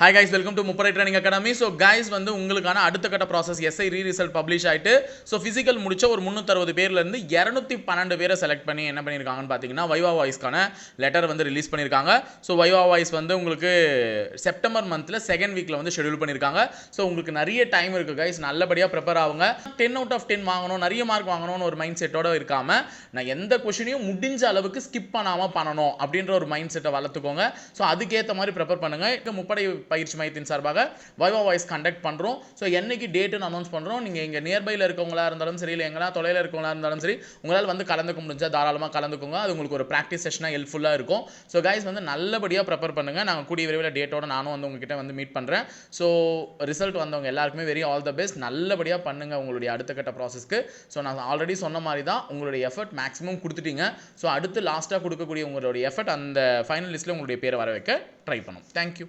Hi guys, welcome to முப்படை training academy. So guys வந்து உங்களுக்கான அடுத்த கட்ட ப்ராசஸ் எஸ்ஐ ரிசல்ட் பப்ளிஷ் ஆகிட்டு ஸோ ஃபிசிக்கல் முடிச்ச ஒரு 360 பேர்லேருந்து 212 பேரை செலக்ட் பண்ணி என்ன பண்ணியிருக்காங்கன்னு பார்த்தீங்கன்னா வைவா வாய்ஸ்க்கான லெட்டர் வந்து ரிலீஸ் பண்ணியிருக்காங்க. ஸோ வைவா வாய்ஸ் வந்து உங்களுக்கு செப்டம்பர் மந்தில் செகண்ட் வீக்கில் வந்து ஷெடியூல் பண்ணியிருக்காங்க. ஸோ உங்களுக்கு நிறைய டைம் இருக்குது கைஸ், நல்லபடியாக ப்ரிப்பேர் ஆகுங்க. 10 out of 10 வாங்கணும், நிறைய மார்க் வாங்கணும்னு ஒரு மைண்ட் செட்டோட இருக்காமல் நான் எந்த கொஷினையும் முடிஞ்ச அளவுக்கு ஸ்கிப் பண்ணாமல் பண்ணணும் அப்படின்ற ஒரு மைண்ட் செட்டை வளர்த்துக்கோங்க. ஸோ அதுக்கேற்ற மாதிரி ப்ரிப்பேர் பண்ணுங்கள். முப்படை பயிற்சி மையத்தின் சார்பாக வைவா வாய்ஸ் கண்டக்ட் பண்ணுறோம். ஸோ என்னைக்கு டேட்டுன்னு அனௌன்ஸ் பண்ணுறோம். நீங்கள் இங்கே நியர்பையில் இருக்கவங்களா இருந்தாலும் சரி, இல்லை எங்கன்னா தொலைவில் இருக்கவங்களா இருந்தாலும் சரி, உங்களால் வந்து கலந்துக்க முடிஞ்சால் தாராளமாக கலந்துக்கோங்க. அது உங்களுக்கு ஒரு ப்ராக்டிஸ் செஷனாக ஹெல்ப்ஃபுல்லாக இருக்கும். ஸோ கைஸ் வந்து நல்லபடியாக ப்ரிப்பேர் பண்ணுங்கள். நாங்கள் கூடிய விரைவில் டேட்டோட நானும் வந்து உங்ககிட்ட வந்து மீட் பண்ணுறேன். ஸோ ரிசல்ட் வந்தவங்க எல்லாருக்குமே வெரி ஆல் த பெஸ்ட். நல்லபடியாக பண்ணுங்கள் உங்களுடைய அடுத்த கட்ட ப்ராசஸ்க்கு. ஸோ நான் ஆல்ரெடி சொன்ன மாதிரி தான் உங்களுடைய எஃபர்ட் மேக்ஸிமம் கொடுத்துட்டீங்க. ஸோ அடுத்து லாஸ்ட்டாக கொடுக்கக்கூடிய உங்களுடைய எஃபர்ட் அந்த ஃபைனல் லிஸ்ட்டில் உங்களுடைய பேரை வர வைக்க ட்ரை பண்ணும். தேங்க்யூ.